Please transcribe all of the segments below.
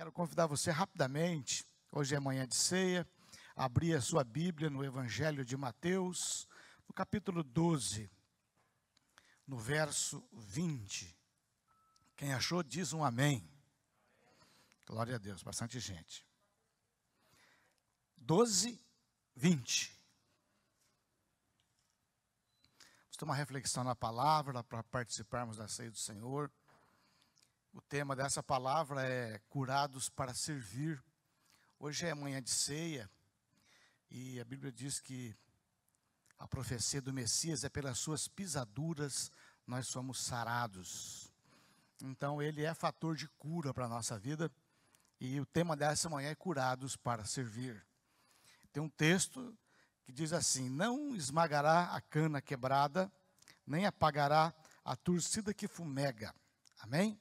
Quero convidar você rapidamente, hoje é manhã de ceia, a abrir a sua Bíblia no Evangelho de Mateus, no capítulo 12, no verso 20. Quem achou, diz um amém. Glória a Deus, bastante gente. 12, 20. Vamos ter uma reflexão na palavra para participarmos da ceia do Senhor. O tema dessa palavra é curados para servir. Hoje é manhã de ceia e a Bíblia diz que a profecia do Messias é pelas suas pisaduras nós somos sarados. Então ele é fator de cura para a nossa vida e o tema dessa manhã é curados para servir. Tem um texto que diz assim: não esmagará a cana quebrada, nem apagará a torcida que fumega. Amém?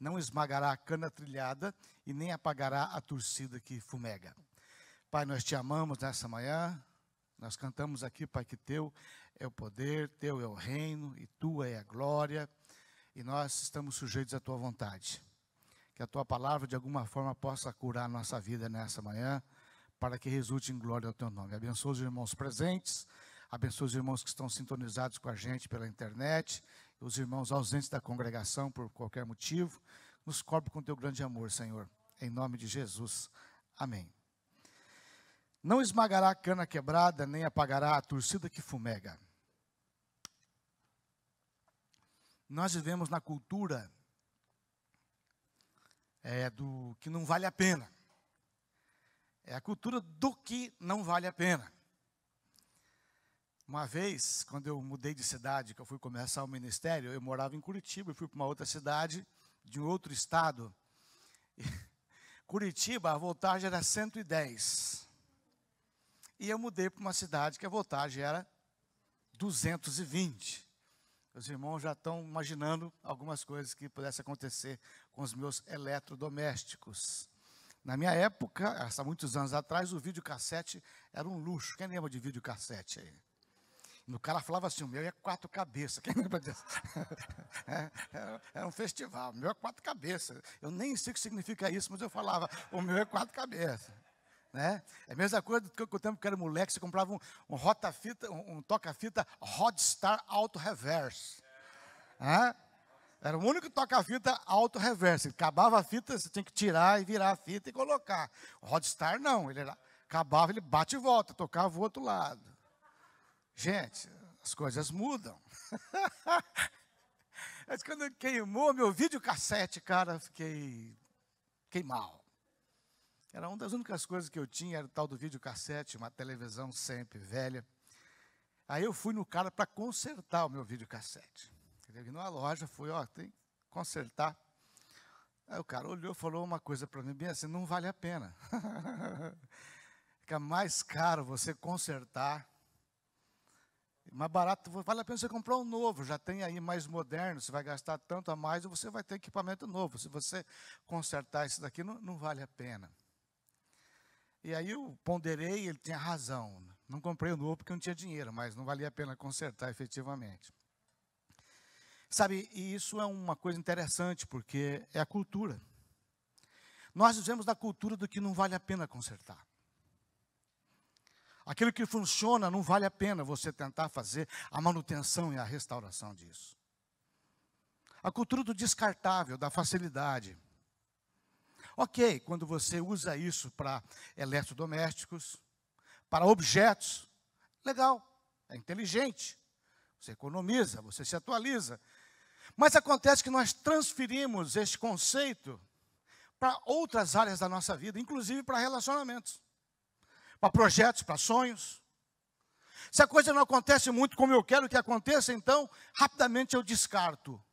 Não esmagará a cana trilhada e nem apagará a torcida que fumega. Pai, nós te amamos nessa manhã, nós cantamos aqui, Pai, que teu é o poder, teu é o reino e tua é a glória, e nós estamos sujeitos à tua vontade. Que a tua palavra de alguma forma possa curar a nossa vida nessa manhã, para que resulte em glória ao teu nome. Abençoa os irmãos presentes, abençoa os irmãos que estão sintonizados com a gente pela internet, os irmãos ausentes da congregação por qualquer motivo. Nos cobre com teu grande amor, Senhor, em nome de Jesus. Amém. Não esmagará a cana quebrada, nem apagará a torcida que fumega. Nós vivemos na cultura do que não vale a pena. É a cultura do que não vale a pena. Uma vez, quando eu mudei de cidade, que eu fui começar o ministério, eu morava em Curitiba, eu fui para uma outra cidade, de um outro estado. Curitiba, a voltagem era 110. E eu mudei para uma cidade que a voltagem era 220. Os irmãos já estão imaginando algumas coisas que pudessem acontecer com os meus eletrodomésticos. Na minha época, há muitos anos atrás, o videocassete era um luxo. Quem lembra de videocassete aí? O cara falava assim: o meu é 4 cabeças. Quem lembra disso? Era um festival, o meu é 4 cabeças. Eu nem sei o que significa isso, mas eu falava: o meu é 4 cabeças. Né? É a mesma coisa que o tempo que era moleque, você comprava um rota-fita, um toca-fita Rodstar Auto Reverse. Era o único toca-fita Auto Reverse. Acabava a fita, você tinha que tirar e virar a fita e colocar. O Rodstar não, acabava, ele bate e volta, tocava o outro lado. Gente, as coisas mudam. Mas quando queimou meu videocassete, cara, fiquei mal. Era uma das únicas coisas que eu tinha, era o tal do videocassete, uma televisão sempre velha. Aí eu fui no cara para consertar o meu videocassete. Eu vim numa loja, fui, tem que consertar. Aí o cara olhou e falou uma coisa para mim, bem assim: não vale a pena. Fica mais caro você consertar. Mais barato, vale a pena você comprar um novo, já tem aí mais moderno, você vai gastar tanto a mais e você vai ter equipamento novo. Se você consertar isso daqui, não vale a pena. E aí eu ponderei, ele tinha razão. Não comprei o novo porque não tinha dinheiro, mas não valia a pena consertar efetivamente. Sabe, e isso é uma coisa interessante, porque é a cultura. Nós vivemos na cultura do que não vale a pena consertar. Aquilo que funciona, não vale a pena você tentar fazer a manutenção e a restauração disso. A cultura do descartável, da facilidade. Ok, quando você usa isso para eletrodomésticos, para objetos, legal, é inteligente. Você economiza, você se atualiza. Mas acontece que nós transferimos este conceito para outras áreas da nossa vida, inclusive para relacionamentos. Para projetos, para sonhos. Se a coisa não acontece muito como eu quero que aconteça, então, rapidamente eu descarto.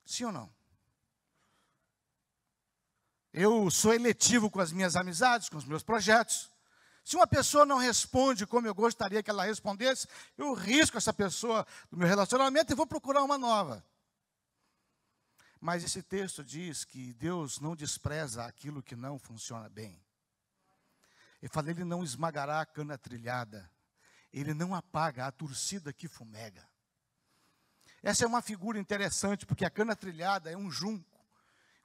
Sim ou não? Eu sou eletivo com as minhas amizades, com os meus projetos. Se uma pessoa não responde como eu gostaria que ela respondesse, eu risco essa pessoa do meu relacionamento e vou procurar uma nova. Mas esse texto diz que Deus não despreza aquilo que não funciona bem. Ele fala: ele não esmagará a cana trilhada, ele não apaga a torcida que fumega. Essa é uma figura interessante, porque a cana trilhada é um junco.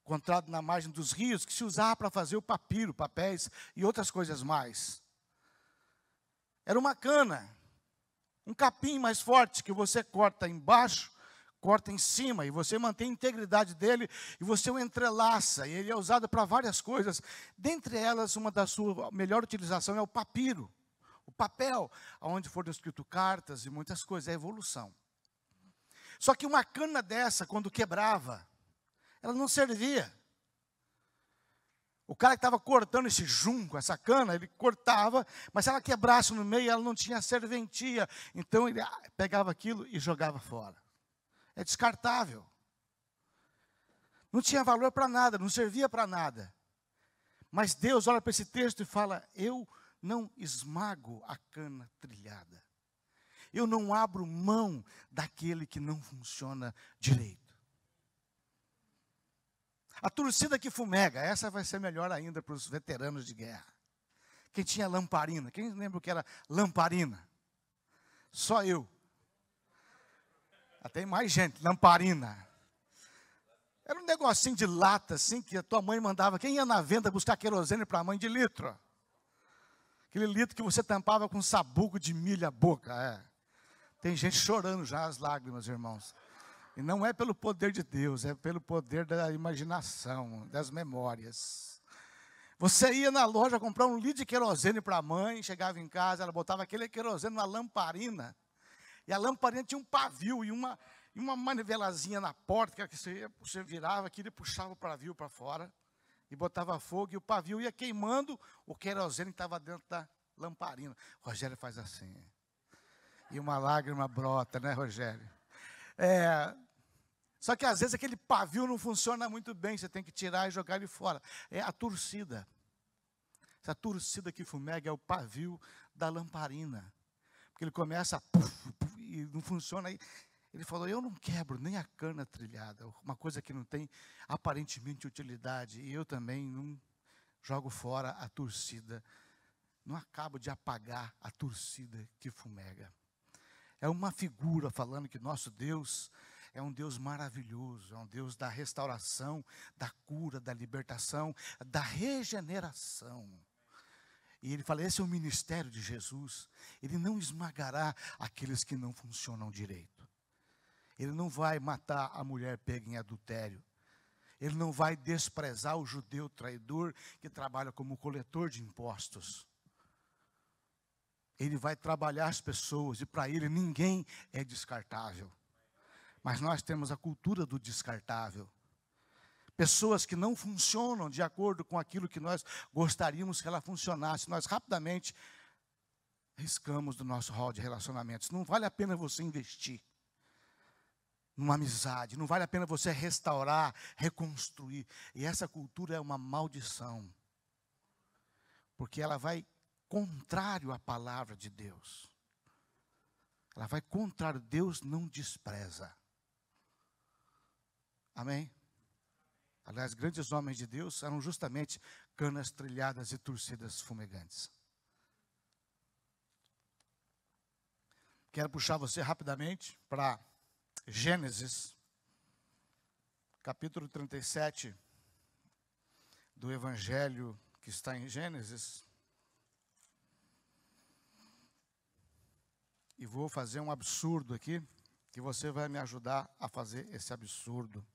encontrado na margem dos rios, que se usava para fazer o papiro, papéis e outras coisas mais. Era uma cana, um capim mais forte, que você corta embaixo, corta em cima, e você mantém a integridade dele, e você o entrelaça, e ele é usado para várias coisas. Dentre elas, uma da sua melhor utilização é o papiro, o papel, onde foram escritas cartas e muitas coisas, é a evolução. Só que uma cana dessa, quando quebrava, ela não servia. O cara que estava cortando esse junco, essa cana, ele cortava, mas se ela quebrasse no meio, ela não tinha serventia. Então ele pegava aquilo e jogava fora. É descartável. Não tinha valor para nada, não servia para nada. Mas Deus olha para esse texto e fala: eu não esmago a cana trilhada. Eu não abro mão daquele que não funciona direito. A torcida que fumega, essa vai ser melhor ainda para os veteranos de guerra. Quem tinha lamparina? Quem lembra o que era lamparina? Só eu. Tem mais gente, lamparina. Era um negocinho de lata, assim, que a tua mãe mandava. Quem ia na venda buscar querosene para a mãe de litro? Aquele litro que você tampava com sabugo de milho a boca. Tem gente chorando já as lágrimas, irmãos. E não é pelo poder de Deus, é pelo poder da imaginação, das memórias. Você ia na loja comprar um litro de querosene para a mãe, chegava em casa, ela botava aquele querosene na lamparina. E a lamparina tinha um pavio e uma manivelazinha na porta, que você virava aquilo e puxava o pavio para fora. E botava fogo e o pavio ia queimando o querosene que estava dentro da lamparina. Rogério faz assim. E uma lágrima brota, né, Rogério? Só que às vezes aquele pavio não funciona muito bem, você tem que tirar e jogar ele fora. É a torcida. Essa torcida que fumega é o pavio da lamparina. Porque ele começa e não funciona. Ele falou: eu não quebro nem a cana trilhada, uma coisa que não tem aparentemente utilidade. E eu também não jogo fora a torcida. Não acabo de apagar a torcida que fumega. É uma figura falando que nosso Deus é um Deus maravilhoso, é um Deus da restauração, da cura, da libertação, da regeneração. E ele fala: esse é o ministério de Jesus. Ele não esmagará aqueles que não funcionam direito. Ele não vai matar a mulher pega em adultério. Ele não vai desprezar o judeu traidor que trabalha como coletor de impostos. Ele vai trabalhar as pessoas e para ele ninguém é descartável. Mas nós temos a cultura do descartável. Pessoas que não funcionam de acordo com aquilo que nós gostaríamos que ela funcionasse. Nós rapidamente riscamos do nosso hall de relacionamentos. Não vale a pena você investir numa amizade. Não vale a pena você restaurar, reconstruir. E essa cultura é uma maldição. Porque ela vai contrário à palavra de Deus. Ela vai contrário. Deus não despreza. Amém? Aliás, grandes homens de Deus eram justamente canas trilhadas e torcidas fumegantes. Quero puxar você rapidamente para Gênesis, capítulo 37 do Evangelho que está em Gênesis. E vou fazer um absurdo aqui, que você vai me ajudar a fazer esse absurdo.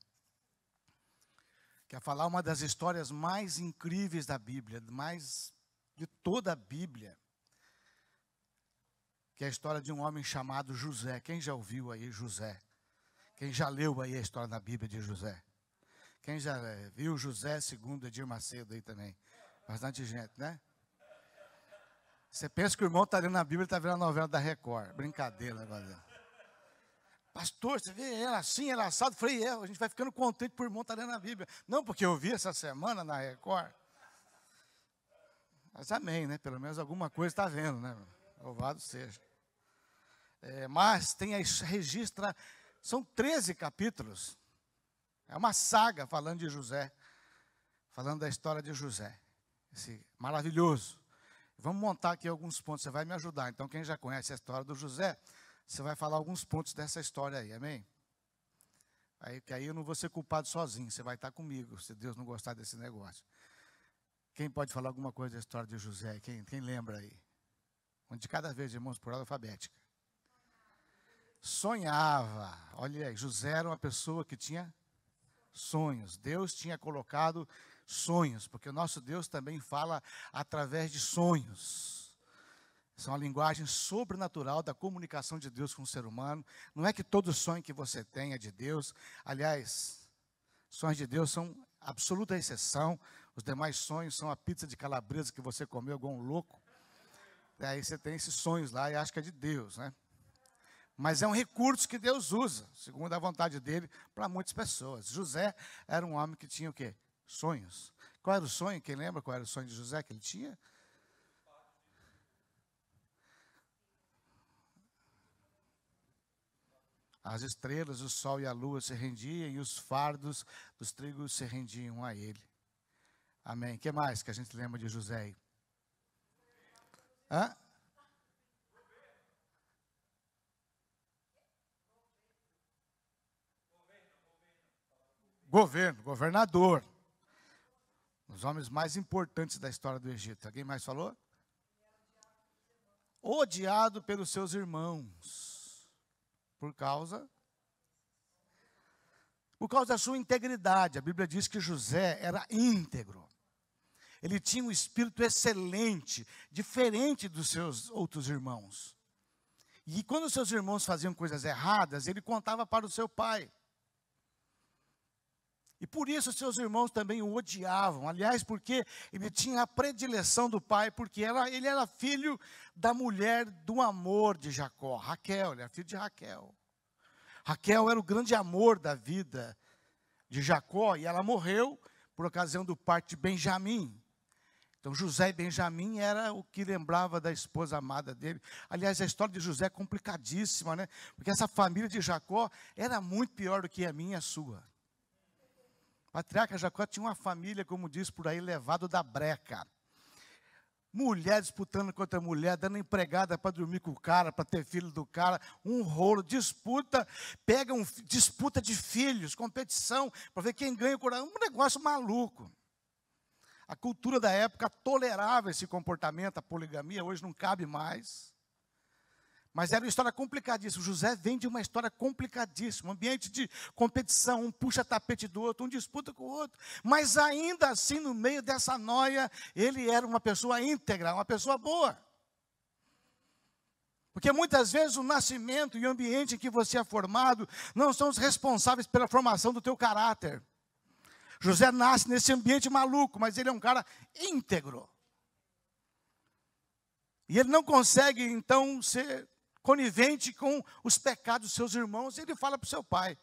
Quer falar uma das histórias mais incríveis da Bíblia, mais de toda a Bíblia, que é a história de um homem chamado José. Quem já ouviu aí José? Quem já leu aí a história da Bíblia de José? Quem já viu José segundo Edir Macedo aí também? Bastante gente, né? Você pensa que o irmão está lendo a Bíblia e está vendo a novela da Record. Brincadeira, agora. Pastor, você vê ela assim, ela assado. Falei, a gente vai ficando contente por o irmão estar lendo a Bíblia. Não, porque eu vi essa semana na Record. Mas amém, né? Pelo menos alguma coisa está vendo, né? Louvado seja. Mas tem registra, são 13 capítulos. É uma saga falando de José. Falando da história de José. Esse maravilhoso. Vamos montar aqui alguns pontos, você vai me ajudar. Então, quem já conhece a história do José, você vai falar alguns pontos dessa história aí, amém? Aí eu não vou ser culpado sozinho, você vai estar comigo, se Deus não gostar desse negócio. Quem pode falar alguma coisa da história de José? Quem lembra aí? Onde cada vez, irmãos, por ordem alfabética. Sonhava. Olha aí, José era uma pessoa que tinha sonhos. Deus tinha colocado sonhos, porque o nosso Deus também fala através de sonhos. São a linguagem sobrenatural da comunicação de Deus com o ser humano. Não é que todo sonho que você tem é de Deus. Aliás, sonhos de Deus são absoluta exceção. Os demais sonhos são a pizza de calabresa que você comeu igual um louco. E aí você tem esses sonhos lá e acha que é de Deus, né? Mas é um recurso que Deus usa, segundo a vontade dele, para muitas pessoas. José era um homem que tinha o quê? Sonhos. Qual era o sonho? Quem lembra qual era o sonho de José que ele tinha? As estrelas, o sol e a lua se rendiam, e os fardos dos trigos se rendiam a ele. Amém. O que mais que a gente lembra de José aí? Hã? Governador. Um dos homens mais importantes da história do Egito. Alguém mais falou? Odiado pelos seus irmãos. Por causa da sua integridade. A Bíblia diz que José era íntegro. Ele tinha um espírito excelente, diferente dos seus outros irmãos. E quando os seus irmãos faziam coisas erradas, ele contava para o seu pai. E por isso seus irmãos também o odiavam. Aliás, porque ele tinha a predileção do pai, porque ele era filho da mulher do amor de Jacó, Raquel, ele era filho de Raquel. Raquel era o grande amor da vida de Jacó, e ela morreu por ocasião do parto de Benjamim. Então José e Benjamim era o que lembrava da esposa amada dele. Aliás, a história de José é complicadíssima, né? Porque essa família de Jacó era muito pior do que a minha e a sua. O patriarca Jacó tinha uma família, como diz por aí, levado da breca. Mulher disputando contra mulher, dando empregada para dormir com o cara, para ter filho do cara, um rolo, disputa de filhos, competição, para ver quem ganha o coração, um negócio maluco. A cultura da época tolerava esse comportamento, a poligamia, hoje não cabe mais. Mas era uma história complicadíssima. José vem de uma história complicadíssima, um ambiente de competição, um puxa tapete do outro, um disputa com o outro. Mas ainda assim, no meio dessa noia, ele era uma pessoa íntegra, uma pessoa boa. Porque muitas vezes o nascimento e o ambiente em que você é formado não são os responsáveis pela formação do teu caráter. José nasce nesse ambiente maluco, mas ele é um cara íntegro. E ele não consegue, então, ser conivente com os pecados dos seus irmãos, e ele fala para o seu pai.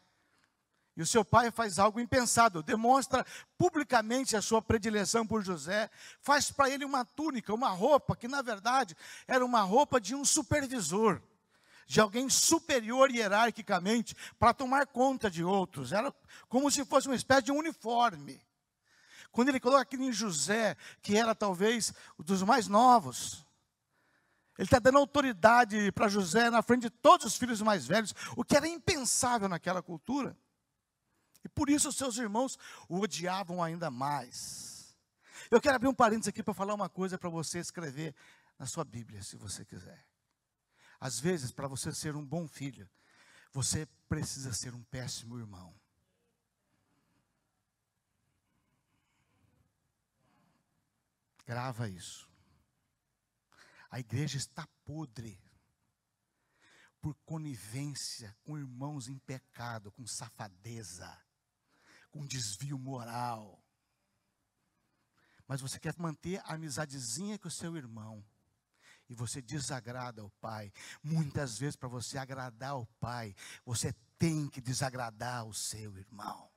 E o seu pai faz algo impensado, demonstra publicamente a sua predileção por José, faz para ele uma túnica, uma roupa, que na verdade era uma roupa de um supervisor, de alguém superior hierarquicamente, para tomar conta de outros. Era como se fosse uma espécie de um uniforme. Quando ele coloca aqui em José, que era talvez um dos mais novos, ele está dando autoridade para José na frente de todos os filhos mais velhos, o que era impensável naquela cultura. E por isso os seus irmãos o odiavam ainda mais. Eu quero abrir um parênteses aqui para falar uma coisa para você escrever na sua Bíblia, se você quiser. Às vezes, para você ser um bom filho, você precisa ser um péssimo irmão. Grava isso. A igreja está podre por conivência com irmãos em pecado, com safadeza, com desvio moral. Mas você quer manter a amizadezinha com o seu irmão, e você desagrada o pai. Muitas vezes, para você agradar o pai, você tem que desagradar o seu irmão.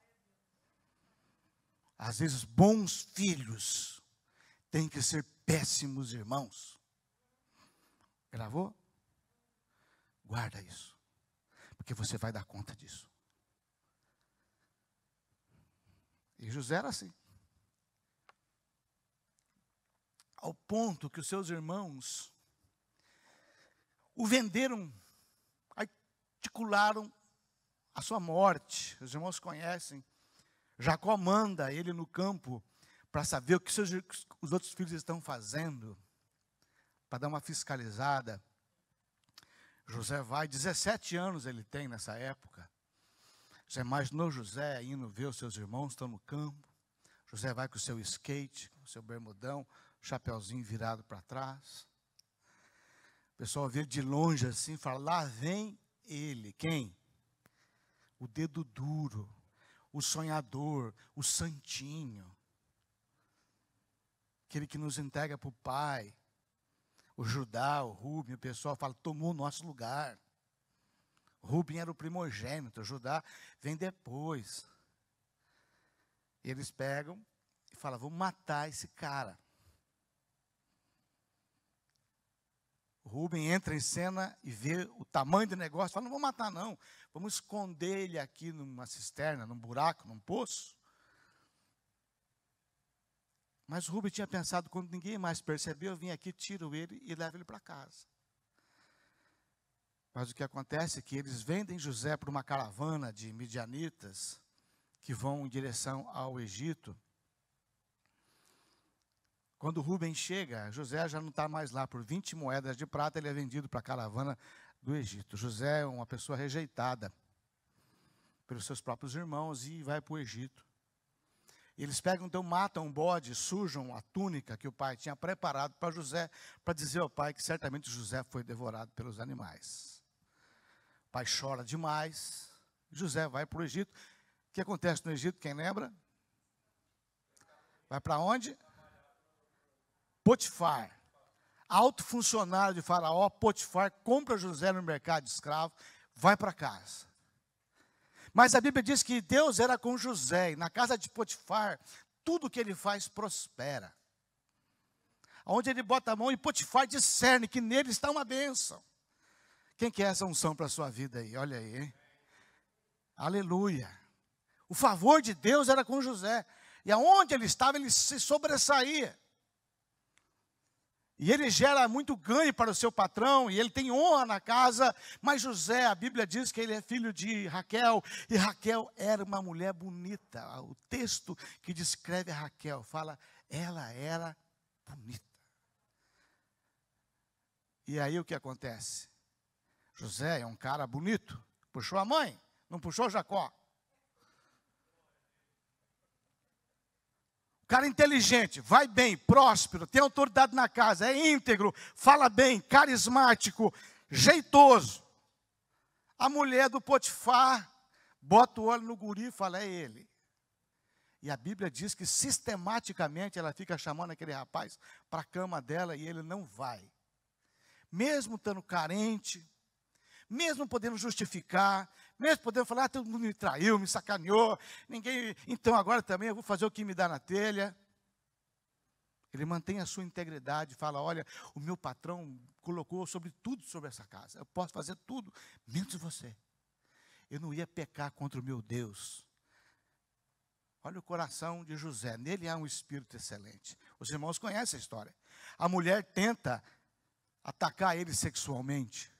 Às vezes, bons filhos têm que ser péssimos irmãos. Gravou? Guarda isso, porque você vai dar conta disso. E José era assim. Ao ponto que os seus irmãos o venderam, articularam a sua morte. Os irmãos conhecem. Jacó manda ele no campo para saber o que os outros filhos estão fazendo, para dar uma fiscalizada. José vai, 17 anos ele tem nessa época. Você imaginou José indo ver os seus irmãos, estão no campo. José vai com o seu skate, com o seu bermudão, chapeuzinho virado para trás. O pessoal vê de longe assim, fala, lá vem ele. Quem? O dedo duro, o sonhador, o santinho. Aquele que nos entrega para o pai. O Judá, o Rubem, o pessoal fala, tomou o nosso lugar. O Rubem era o primogênito, o Judá vem depois. E eles pegam e falam, vamos matar esse cara. O Rubem entra em cena e vê o tamanho do negócio, fala, não vamos matar não, vamos esconder ele aqui numa cisterna, num buraco, num poço. Mas o Rubem tinha pensado, quando ninguém mais percebeu, eu vim aqui, tiro ele e levo ele para casa. Mas o que acontece é que eles vendem José para uma caravana de midianitas que vão em direção ao Egito. Quando o Rubem chega, José já não está mais lá. Por 20 moedas de prata, ele é vendido para a caravana do Egito. José é uma pessoa rejeitada pelos seus próprios irmãos e vai para o Egito. Eles pegam, então, matam um bode, sujam a túnica que o pai tinha preparado para José, para dizer ao pai que certamente José foi devorado pelos animais. O pai chora demais, José vai para o Egito. O que acontece no Egito, quem lembra? Vai para onde? Potifar. Alto funcionário de Faraó, Potifar, compra José no mercado de escravo, vai para casa. Mas a Bíblia diz que Deus era com José, e na casa de Potifar, tudo que ele faz prospera. Onde ele bota a mão, e Potifar discerne que nele está uma bênção. Quem quer essa unção para a sua vida aí? Olha aí, hein? Aleluia. O favor de Deus era com José. E aonde ele estava, ele se sobressaía. E ele gera muito ganho para o seu patrão, e ele tem honra na casa. Mas José, a Bíblia diz que ele é filho de Raquel, e Raquel era uma mulher bonita. O texto que descreve a Raquel fala, ela era bonita. E aí o que acontece? José é um cara bonito, puxou a mãe, não puxou Jacó. Cara inteligente, vai bem, próspero, tem autoridade na casa, é íntegro, fala bem, carismático, jeitoso. A mulher do Potifar bota o olho no guri e fala, é ele. E a Bíblia diz que sistematicamente ela fica chamando aquele rapaz para a cama dela e ele não vai. Mesmo estando carente, mesmo podendo justificar, mesmo podendo falar, todo mundo me traiu, me sacaneou, ninguém, então agora também eu vou fazer o que me dá na telha. Ele mantém a sua integridade, fala, olha, o meu patrão colocou sobre tudo sobre essa casa, eu posso fazer tudo, menos você. Eu não ia pecar contra o meu Deus. Olha o coração de José, nele há um espírito excelente. Os irmãos conhecem a história. A mulher tenta atacar ele sexualmente.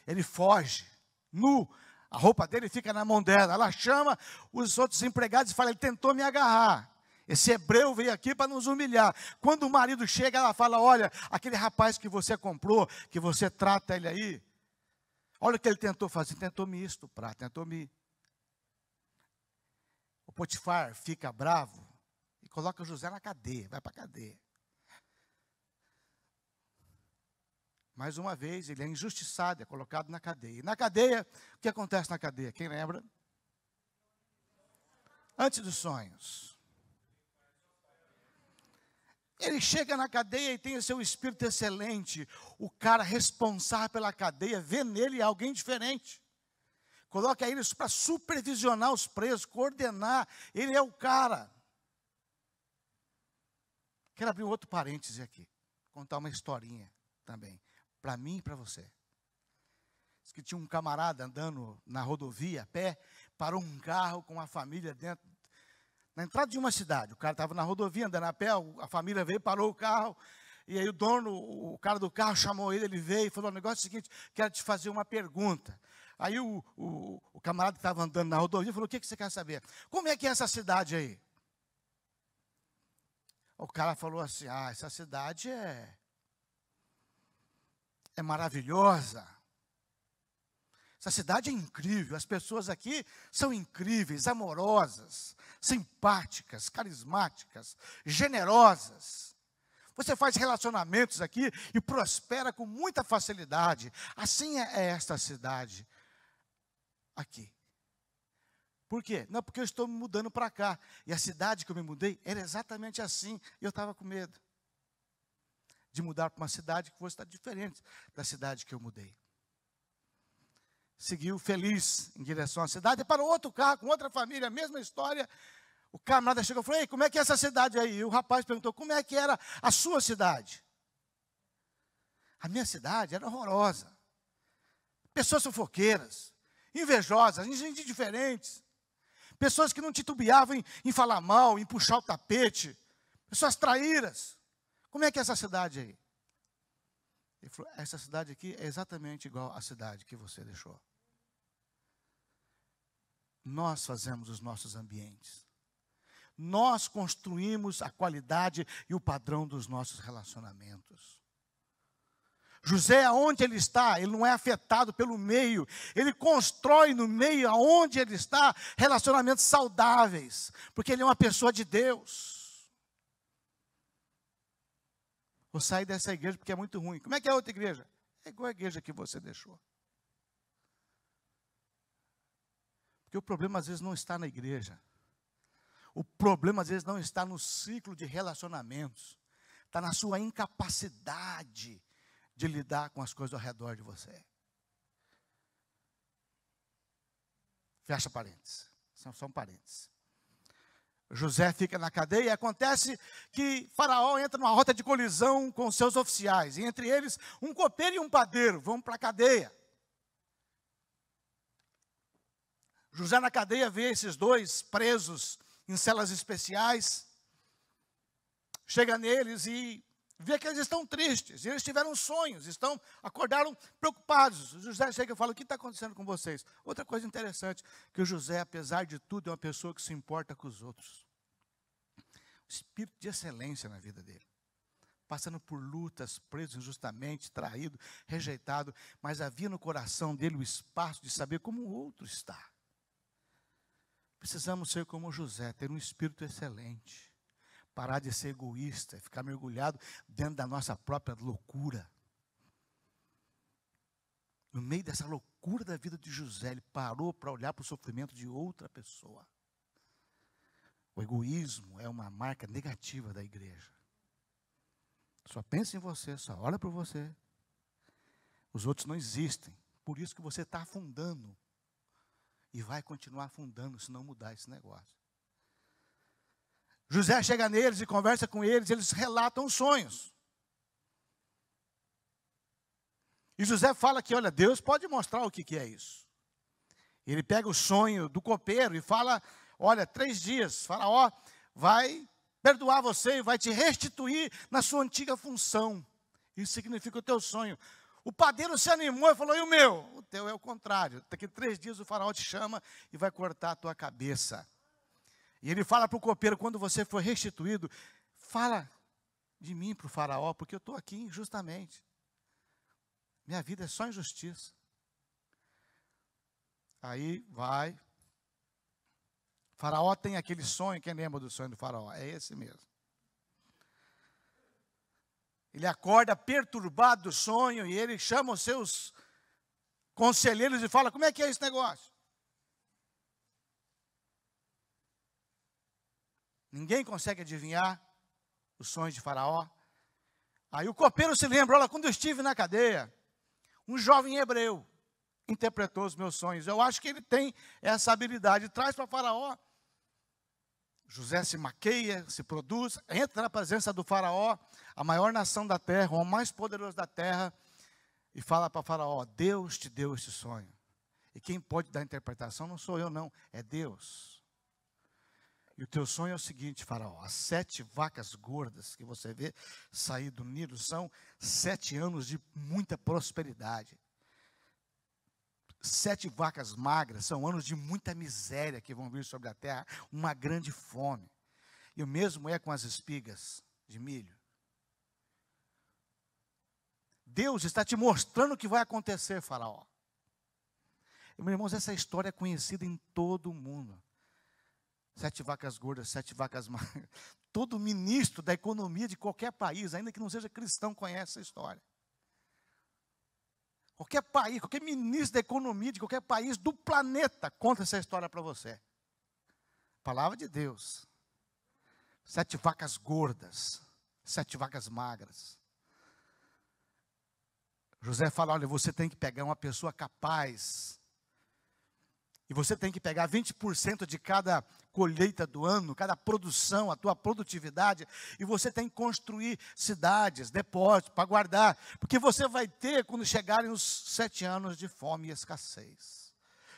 Ele foge, nu, a roupa dele fica na mão dela. Ela chama os outros empregados e fala, ele tentou me agarrar. Esse hebreu veio aqui para nos humilhar. Quando o marido chega, ela fala, olha, aquele rapaz que você comprou, que você trata ele aí, olha o que ele tentou fazer, tentou me estuprar, tentou me... O Potifar fica bravo e coloca José na cadeia, vai para a cadeia. Mais uma vez, ele é injustiçado, é colocado na cadeia. E na cadeia, o que acontece na cadeia? Quem lembra? Antes dos sonhos. Ele chega na cadeia e tem o seu espírito excelente. O cara responsável pela cadeia vê nele alguém diferente. Coloca eles para supervisionar os presos, coordenar. Ele é o cara. Quero abrir um outro parêntese aqui. Contar uma historinha também. Para mim e para você. Diz que tinha um camarada andando na rodovia a pé, parou um carro com uma família dentro, na entrada de uma cidade. O cara estava na rodovia andando a pé, a família veio, parou o carro, e aí o cara do carro chamou ele veio e falou, o negócio é o seguinte, quero te fazer uma pergunta. Aí o camarada que estava andando na rodovia falou: o que você quer saber? Como é que é essa cidade aí? O cara falou assim: essa cidade é maravilhosa. Essa cidade é incrível, as pessoas aqui são incríveis, amorosas, simpáticas, carismáticas, generosas. Você faz relacionamentos aqui e prospera com muita facilidade. Assim é esta cidade aqui. Por quê? Não, porque eu estou me mudando para cá. E a cidade que eu me mudei era exatamente assim. E eu estava com medo de mudar para uma cidade que fosse estar diferente da cidade que eu mudei. Seguiu feliz em direção à cidade, e parou outro carro com outra família, a mesma história. O camarada chegou e falou: ei, como é que é essa cidade aí? E o rapaz perguntou: como é que era a sua cidade? A minha cidade era horrorosa. Pessoas fofoqueiras, invejosas, indiferentes. Pessoas que não titubeavam em falar mal, em puxar o tapete. Pessoas traíras. Como é que é essa cidade aí? Ele falou: essa cidade aqui é exatamente igual à cidade que você deixou. Nós fazemos os nossos ambientes. Nós construímos a qualidade e o padrão dos nossos relacionamentos. José, aonde ele está, ele não é afetado pelo meio. Ele constrói no meio, aonde ele está, relacionamentos saudáveis. Porque ele é uma pessoa de Deus. Vou sair dessa igreja porque é muito ruim. Como é que é a outra igreja? É igual a igreja que você deixou. Porque o problema às vezes não está na igreja. O problema às vezes não está no ciclo de relacionamentos. Está na sua incapacidade de lidar com as coisas ao redor de você. Fecha parênteses. São parênteses. José fica na cadeia e acontece que Faraó entra numa rota de colisão com seus oficiais. E entre eles, um copeiro e um padeiro vão para a cadeia. José na cadeia vê esses dois presos em celas especiais. Chega neles e vê que eles estão tristes. Eles tiveram sonhos, acordaram preocupados. José chega e fala: o que está acontecendo com vocês? Outra coisa interessante, que o José, apesar de tudo, é uma pessoa que se importa com os outros. Espírito de excelência na vida dele. Passando por lutas, preso injustamente, traído, rejeitado. Mas havia no coração dele o espaço de saber como o outro está. Precisamos ser como José, ter um espírito excelente. Parar de ser egoísta, ficar mergulhado dentro da nossa própria loucura. No meio dessa loucura da vida de José, ele parou para olhar para o sofrimento de outra pessoa. O egoísmo é uma marca negativa da igreja. Só pensa em você, só olha para você. Os outros não existem. Por isso que você está afundando. E vai continuar afundando se não mudar esse negócio. José chega neles e conversa com eles, eles relatam sonhos. E José fala que, olha, Deus pode mostrar o que é isso. Ele pega o sonho do copeiro e fala: olha, 3 dias, Faraó vai perdoar você e vai te restituir na sua antiga função. Isso significa o teu sonho. O padeiro se animou e falou: e o meu? O teu é o contrário. Daqui 3 dias o Faraó te chama e vai cortar a tua cabeça. E ele fala para o copeiro: quando você for restituído, fala de mim para o Faraó, porque eu estou aqui injustamente. Minha vida é só injustiça. Aí vai. Faraó tem aquele sonho, quem lembra do sonho do Faraó? É esse mesmo. Ele acorda perturbado do sonho e ele chama os seus conselheiros e fala: como é que é esse negócio? Ninguém consegue adivinhar os sonhos de Faraó. Aí o copeiro se lembra: olha, quando eu estive na cadeia, um jovem hebreu interpretou os meus sonhos. Eu acho que ele tem essa habilidade. Traz para Faraó. José se maqueia, se produz, entra na presença do Faraó, a maior nação da terra, o mais poderoso da terra, e fala para Faraó: Deus te deu esse sonho. E quem pode dar a interpretação não sou eu, não, é Deus. E o teu sonho é o seguinte, Faraó: as 7 vacas gordas que você vê sair do Nilo são 7 anos de muita prosperidade. 7 vacas magras são anos de muita miséria que vão vir sobre a terra, uma grande fome. E o mesmo é com as espigas de milho. Deus está te mostrando o que vai acontecer, Faraó. E, meus irmãos, essa história é conhecida em todo o mundo. 7 vacas gordas, 7 vacas magras. Todo ministro da economia de qualquer país, ainda que não seja cristão, conhece essa história. Qualquer país, qualquer ministro da economia de qualquer país do planeta conta essa história para você. Palavra de Deus. 7 vacas gordas, 7 vacas magras. José fala, olha, você tem que pegar uma pessoa capaz. E você tem que pegar 20% de cada colheita do ano, cada produção, a tua produtividade, e você tem que construir cidades, depósitos, para guardar, porque você vai ter quando chegarem os 7 anos de fome e escassez.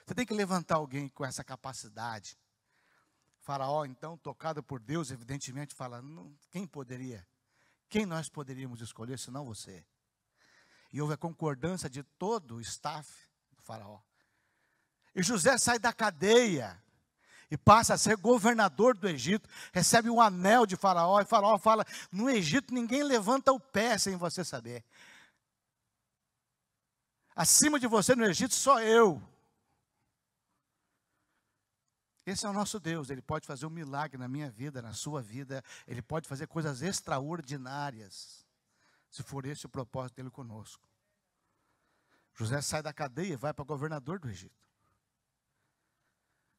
Você tem que levantar alguém com essa capacidade. Faraó, então, tocado por Deus, evidentemente, fala, quem poderia? Quem nós poderíamos escolher, senão você? E houve a concordância de todo o staff do Faraó. E José sai da cadeia e passa a ser governador do Egito, recebe um anel de Faraó, e Faraó fala, no Egito ninguém levanta o pé sem você saber. Acima de você no Egito só eu. Esse é o nosso Deus, Ele pode fazer um milagre na minha vida, na sua vida, Ele pode fazer coisas extraordinárias, se for esse o propósito dEle conosco. José sai da cadeia e vai para governador do Egito.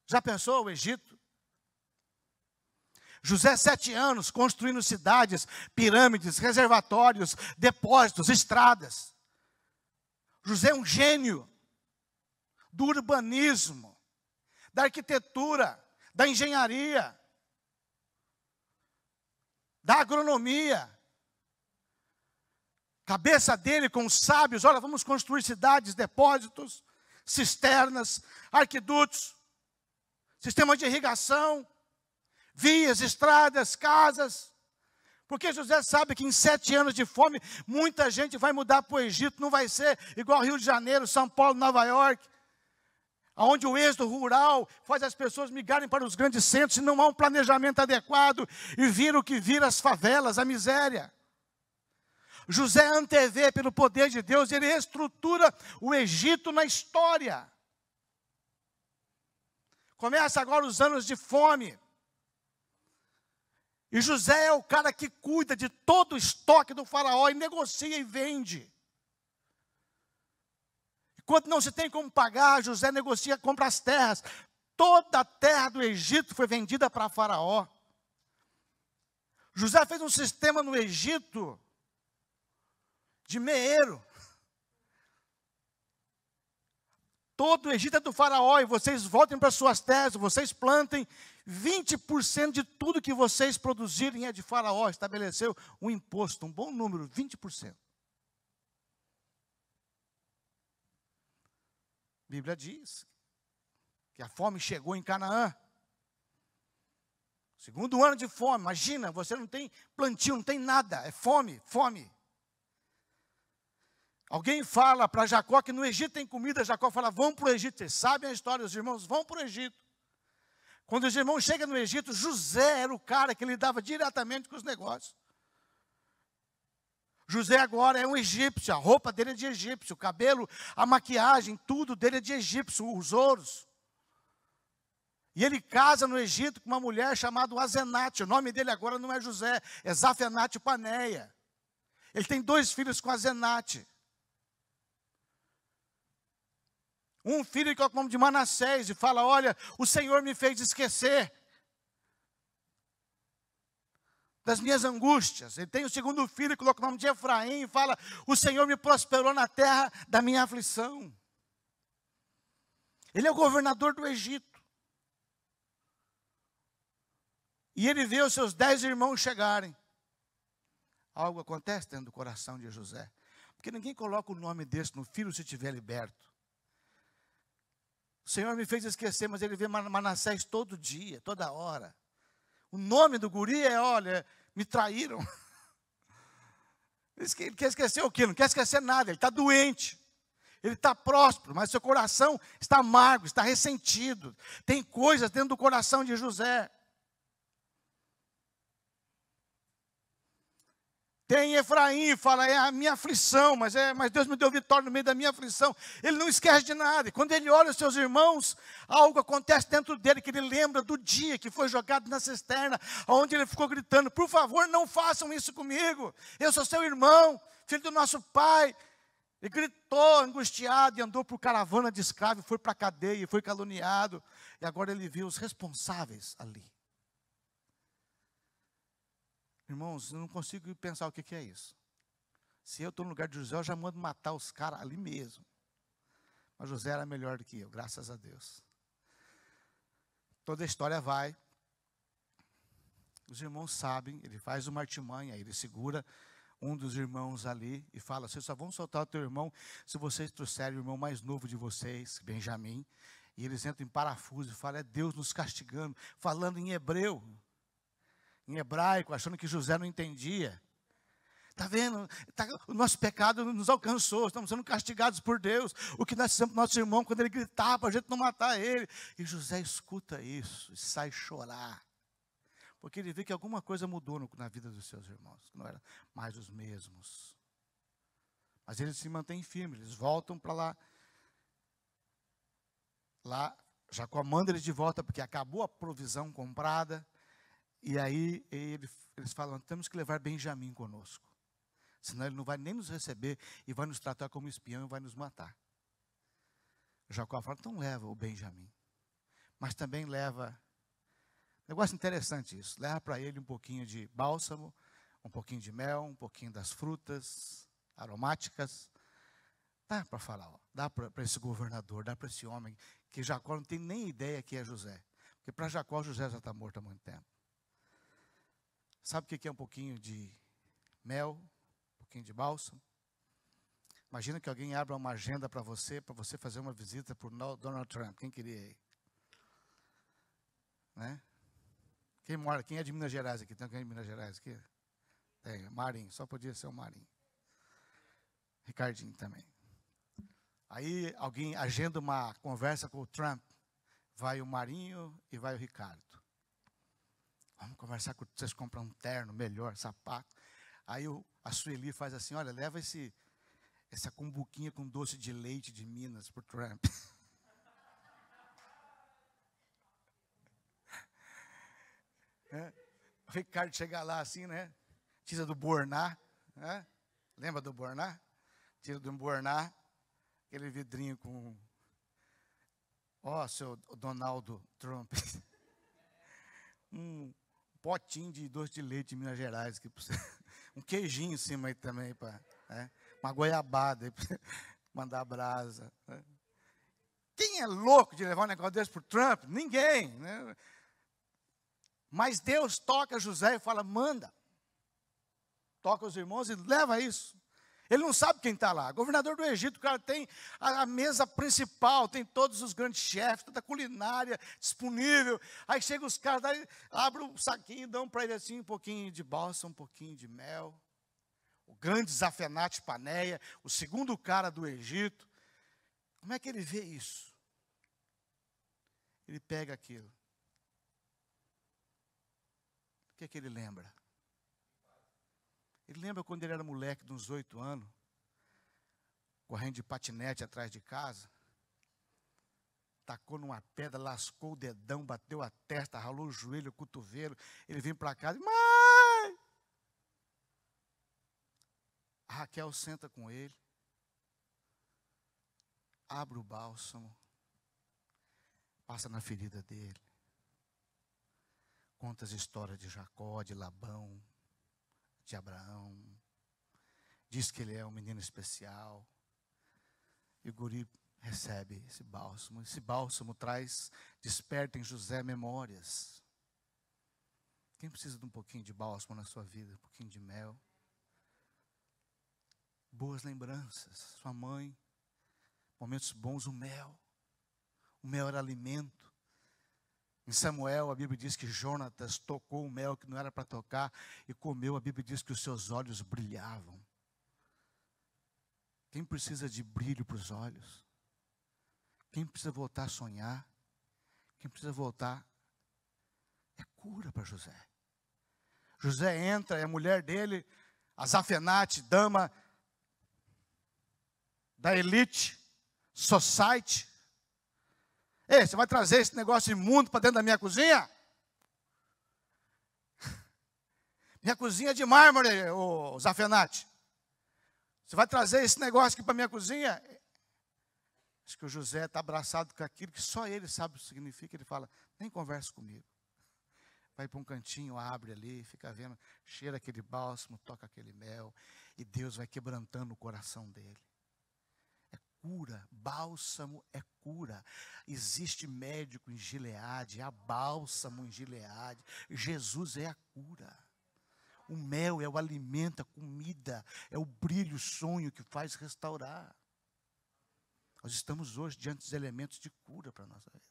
Já pensou o Egito? José, 7 anos, construindo cidades, pirâmides, reservatórios, depósitos, estradas. José é um gênio do urbanismo, da arquitetura, da engenharia, da agronomia. Cabeça dele com os sábios, olha, vamos construir cidades, depósitos, cisternas, arquidutos, sistemas de irrigação, vias, estradas, casas. Porque José sabe que em 7 anos de fome, muita gente vai mudar para o Egito, não vai ser igual Rio de Janeiro, São Paulo, Nova York, onde o êxodo rural faz as pessoas migrarem para os grandes centros, e não há um planejamento adequado, e vira o que vira as favelas, a miséria. José antevê pelo poder de Deus, ele estrutura o Egito na história. Começa agora os anos de fome. E José é o cara que cuida de todo o estoque do faraó e negocia e vende. Enquanto não se tem como pagar, José negocia, compra as terras. Toda a terra do Egito foi vendida para faraó. José fez um sistema no Egito de meeiro. Todo o Egito é do faraó, e vocês voltem para suas terras, vocês plantem, 20% de tudo que vocês produzirem é de faraó. Estabeleceu um imposto, um bom número, 20%. A Bíblia diz que a fome chegou em Canaã. Segundo ano de fome, imagina, você não tem plantio, não tem nada, é fome, fome. Alguém fala para Jacó que no Egito tem comida, Jacó fala, vamos para o Egito. Vocês sabem a história, os irmãos vão para o Egito. Quando os irmãos chegam no Egito, José era o cara que lidava diretamente com os negócios. José agora é um egípcio, a roupa dele é de egípcio, o cabelo, a maquiagem, tudo dele é de egípcio, os ouros. E ele casa no Egito com uma mulher chamada Azenate. O nome dele agora não é José, é Zafenate Paneia. Ele tem 2 filhos com Azenate. Um filho que coloca o nome de Manassés e fala, olha, o Senhor me fez esquecer das minhas angústias. Ele tem o segundo filho que coloca o nome de Efraim e fala, o Senhor me prosperou na terra da minha aflição. Ele é o governador do Egito. E ele vê os seus 10 irmãos chegarem. Algo acontece dentro do coração de José. Porque ninguém coloca o nome desse no filho se estiver liberto. O Senhor me fez esquecer, mas ele vê Manassés todo dia, toda hora. O nome do guri é, olha, me traíram. Ele quer esquecer o quê? Não quer esquecer nada, ele está doente. Ele está próspero, mas seu coração está amargo, está ressentido. Tem coisas dentro do coração de José. Tem Efraim, fala, é a minha aflição, mas Deus me deu vitória no meio da minha aflição. Ele não esquece de nada. E quando ele olha os seus irmãos, algo acontece dentro dele, que ele lembra do dia que foi jogado na cisterna, onde ele ficou gritando, por favor, não façam isso comigo. Eu sou seu irmão, filho do nosso pai. Ele gritou, angustiado, e andou por caravana de escravos, foi para a cadeia, foi caluniado. E agora ele viu os responsáveis ali. Irmãos, eu não consigo pensar o que é isso. Se eu estou no lugar de José, eu já mando matar os caras ali mesmo. Mas José era melhor do que eu, graças a Deus. Toda a história vai. Os irmãos sabem, ele faz uma artimanha, ele segura um dos irmãos ali e fala, vocês só vão soltar o teu irmão se vocês trouxerem o irmão mais novo de vocês, Benjamim. E eles entram em parafuso e falam, é Deus nos castigando, falando em hebreu. Em hebraico, achando que José não entendia. Está vendo? O nosso pecado nos alcançou, estamos sendo castigados por Deus. O que nós fizemos para o nosso irmão quando ele gritava para a gente não matar ele. E José escuta isso e sai chorar. Porque ele vê que alguma coisa mudou na vida dos seus irmãos, que não eram mais os mesmos. Mas eles se mantêm firmes, eles voltam para lá. Lá, Jacó manda eles de volta, porque acabou a provisão comprada. E aí eles falam, temos que levar Benjamim conosco. Senão ele não vai nem nos receber e vai nos tratar como espião e vai nos matar. Jacó fala, então leva o Benjamim. Mas também leva, negócio interessante isso, leva para ele um pouquinho de bálsamo, um pouquinho de mel, um pouquinho das frutas aromáticas. Dá para falar, dá para esse governador, dá para esse homem, que Jacó não tem nem ideia que é José. Porque para Jacó, José já está morto há muito tempo. Sabe o que é um pouquinho de mel, um pouquinho de bálsamo? Imagina que alguém abra uma agenda para você fazer uma visita para o Donald Trump. Quem queria ir? Né? Quem é de Minas Gerais aqui? Tem alguém de Minas Gerais aqui? Tem, Marinho, só podia ser o Marinho. Ricardinho também. Aí alguém agenda uma conversa com o Trump. Vai o Marinho e vai o Ricardo. Vamos conversar com vocês, comprar um terno melhor, sapato. Aí a Sueli faz assim, olha, leva essa cumbuquinha com doce de leite de Minas para o Trump. O Ricardo chega lá assim, né? Tira do Borná, né? Lembra do Borná? Tira do Borná, aquele vidrinho com, seu Donaldo Trump. Potinho de doce de leite de Minas Gerais, um queijinho em cima aí também, uma goiabada, para mandar brasa. Né? Quem é louco de levar um negócio desse para o Trump? Ninguém. Né? Mas Deus toca José e fala, manda. Toca os irmãos e leva isso. Ele não sabe quem está lá. Governador do Egito, o cara tem a mesa principal, tem todos os grandes chefes, toda a culinária disponível. Aí chegam os caras, daí abrem um saquinho e dão para ele assim um pouquinho de bálsamo, um pouquinho de mel. O grande Zafenate Paneia, o segundo cara do Egito. Como é que ele vê isso? Ele pega aquilo. O que é que ele lembra? Ele lembra quando ele era moleque, de uns 8 anos, correndo de patinete atrás de casa, tacou numa pedra, lascou o dedão, bateu a testa, ralou o joelho, o cotovelo. Ele vem para casa, mãe! A Raquel senta com ele, abre o bálsamo, passa na ferida dele, conta as histórias de Jacó, de Labão, de Abraão, diz que ele é um menino especial, e o guri recebe esse bálsamo desperta em José memórias. Quem precisa de um pouquinho de bálsamo na sua vida, um pouquinho de mel? Boas lembranças, sua mãe, momentos bons, o mel era alimento. Em Samuel, a Bíblia diz que Jonatas tocou o mel que não era para tocar e comeu. A Bíblia diz que os seus olhos brilhavam. Quem precisa de brilho para os olhos? Quem precisa voltar a sonhar? Quem precisa voltar? É cura para José. José entra, é a mulher dele, a Zafenate, dama da elite, society. Ei, você vai trazer esse negócio imundo para dentro da minha cozinha? Minha cozinha é de mármore, ô Zafenate. Você vai trazer esse negócio aqui para minha cozinha? Acho que o José está abraçado com aquilo que só ele sabe o que significa. Ele fala, nem converse comigo. Vai para um cantinho, abre ali, fica vendo, cheira aquele bálsamo, toca aquele mel. E Deus vai quebrantando o coração dele. É cura, bálsamo é cura. Existe médico em Gileade, há bálsamo em Gileade. Jesus é a cura. O mel é o alimento, a comida, é o brilho, o sonho que faz restaurar. Nós estamos hoje diante dos elementos de cura para a nossa vida.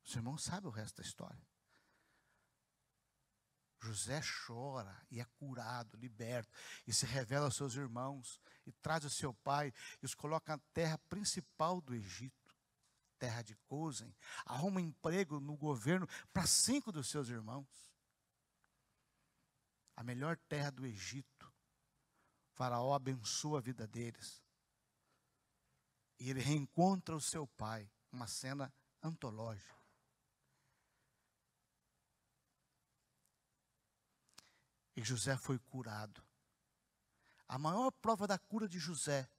Os irmãos sabem o resto da história. José chora e é curado, liberto, e se revela aos seus irmãos, e traz o seu pai, e os coloca na terra principal do Egito, terra de Gozen, arruma emprego no governo para 5 dos seus irmãos. A melhor terra do Egito. Faraó abençoa a vida deles. E ele reencontra o seu pai, uma cena antológica. E José foi curado. A maior prova da cura de José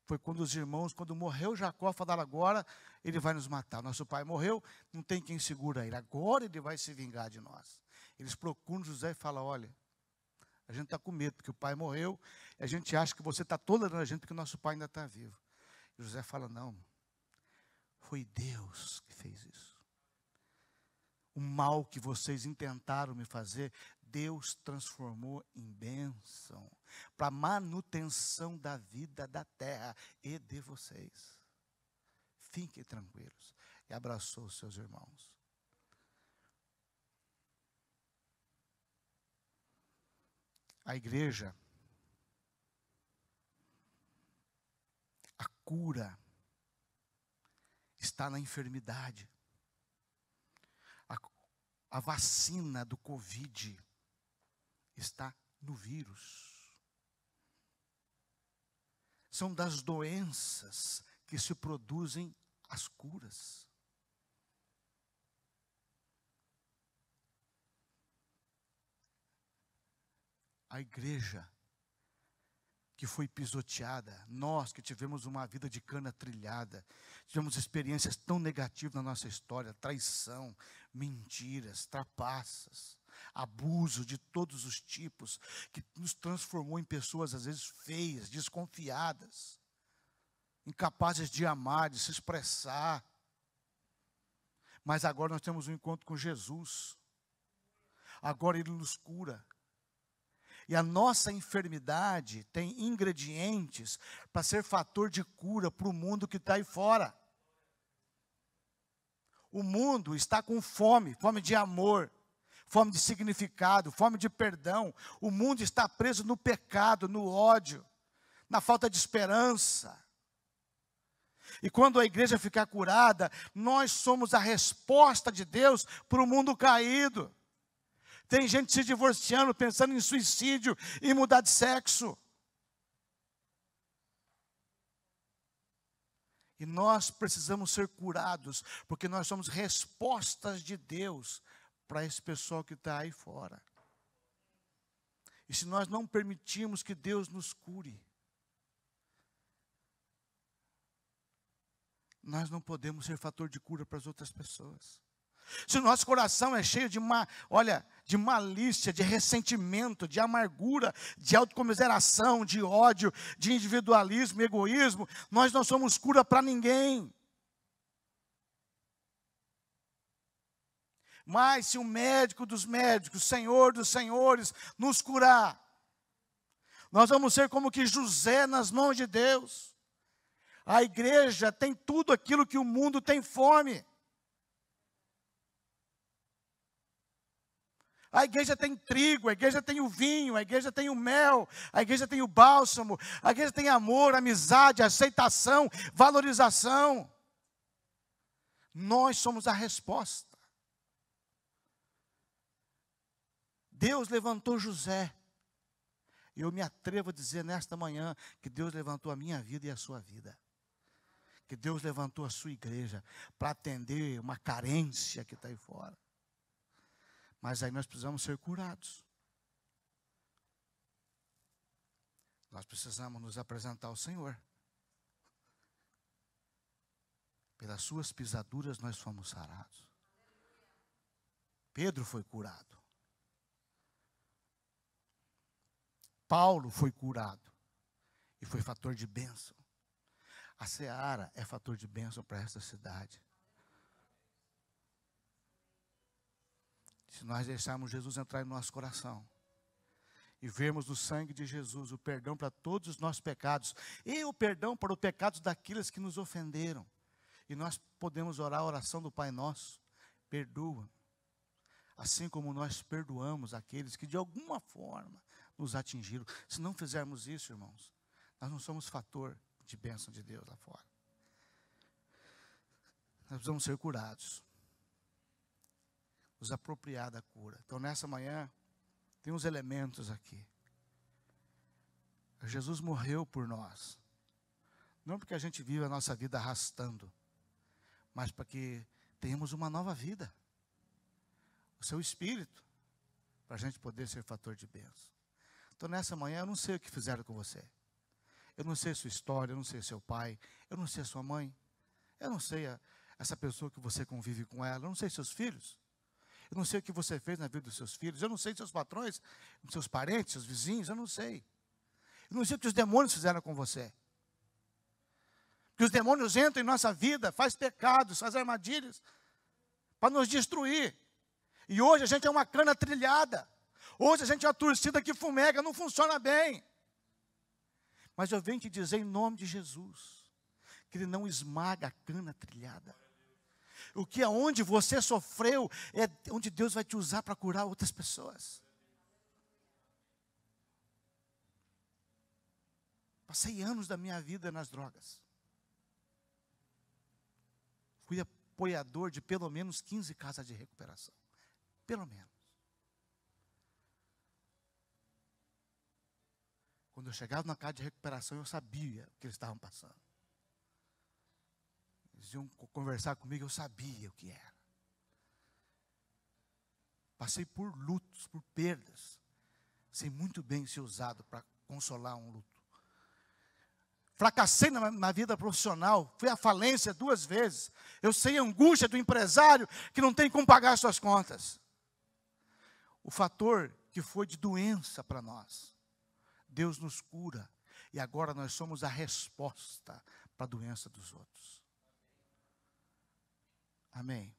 foi quando os irmãos, quando morreu Jacó, falaram, agora ele vai nos matar. Nosso pai morreu, não tem quem segura ele. Agora ele vai se vingar de nós. Eles procuram José e falam, olha, a gente está com medo, porque o pai morreu, e a gente acha que você está tolerando a gente, porque o nosso pai ainda está vivo. E José fala, não, foi Deus que fez isso. O mal que vocês intentaram me fazer, Deus transformou em bênção, para manutenção da vida da terra e de vocês. Fiquem tranquilos. E abraçou os seus irmãos. A igreja, a cura está na enfermidade. A vacina do Covid está no vírus. São das doenças que se produzem as curas. A igreja que foi pisoteada, nós que tivemos uma vida de cana trilhada, tivemos experiências tão negativas na nossa história, traição, mentiras, trapaças, abuso de todos os tipos, que nos transformou em pessoas às vezes feias, desconfiadas, incapazes de amar, de se expressar. Mas agora nós temos um encontro com Jesus. Agora Ele nos cura. E a nossa enfermidade tem ingredientes para ser fator de cura para o mundo que está aí fora. O mundo está com fome, fome de amor, fome de significado, fome de perdão. O mundo está preso no pecado, no ódio, na falta de esperança. E quando a igreja ficar curada, nós somos a resposta de Deus para o mundo caído. Tem gente se divorciando, pensando em suicídio e mudar de sexo. E nós precisamos ser curados, porque nós somos respostas de Deus para esse pessoal que está aí fora. E se nós não permitirmos que Deus nos cure, nós não podemos ser fator de cura para as outras pessoas. Se o nosso coração é cheio de de malícia, de ressentimento, de amargura, de autocomiseração, de ódio, de individualismo, egoísmo, nós não somos cura para ninguém. Mas se o médico dos médicos, Senhor dos senhores, nos curar, nós vamos ser como que José nas mãos de Deus. A igreja tem tudo aquilo que o mundo tem fome. A igreja tem trigo, a igreja tem o vinho, a igreja tem o mel, a igreja tem o bálsamo, a igreja tem amor, amizade, aceitação, valorização. Nós somos a resposta. Deus levantou José. E eu me atrevo a dizer nesta manhã que Deus levantou a minha vida e a sua vida. Que Deus levantou a sua igreja para atender uma carência que está aí fora. Mas aí nós precisamos ser curados. Nós precisamos nos apresentar ao Senhor. Pelas suas pisaduras nós fomos sarados. Pedro foi curado. Paulo foi curado. E foi fator de bênção. A seara é fator de bênção para esta cidade. Se nós deixarmos Jesus entrar em nosso coração e vermos no sangue de Jesus o perdão para todos os nossos pecados e o perdão para os pecados daqueles que nos ofenderam, e nós podemos orar a oração do Pai Nosso: perdoa, assim como nós perdoamos aqueles que de alguma forma nos atingiram. Se não fizermos isso, irmãos, nós não somos fator de bênção de Deus lá fora. Nós precisamos ser curados, nos apropriar da cura. Então nessa manhã tem uns elementos aqui. Jesus morreu por nós, não porque a gente vive a nossa vida arrastando, mas para que tenhamos uma nova vida, o seu Espírito, para a gente poder ser fator de bênção. Então nessa manhã eu não sei o que fizeram com você. Eu não sei a sua história, eu não sei seu pai, eu não sei a sua mãe, eu não sei essa pessoa que você convive com ela, eu não sei seus filhos. Eu não sei o que você fez na vida dos seus filhos. Eu não sei seus patrões, seus parentes, seus vizinhos. Eu não sei. Eu não sei o que os demônios fizeram com você. Porque os demônios entram em nossa vida, faz pecados, faz armadilhas, para nos destruir. E hoje a gente é uma cana trilhada. Hoje a gente é uma torcida que fumega, não funciona bem. Mas eu venho te dizer em nome de Jesus, que Ele não esmaga a cana trilhada. O que aonde você sofreu é onde Deus vai te usar para curar outras pessoas. Passei anos da minha vida nas drogas. Fui apoiador de pelo menos 15 casas de recuperação. Pelo menos. Quando eu chegava na casa de recuperação, eu sabia o que eles estavam passando. Eles iam conversar comigo, eu sabia o que era. Passei por lutos, por perdas. Sei muito bem ser usado para consolar um luto. Fracassei na vida profissional, fui à falência 2 vezes. Eu sei a angústia do empresário que não tem como pagar suas contas. O fator que foi de doença para nós, Deus nos cura. E agora nós somos a resposta para a doença dos outros. Amém.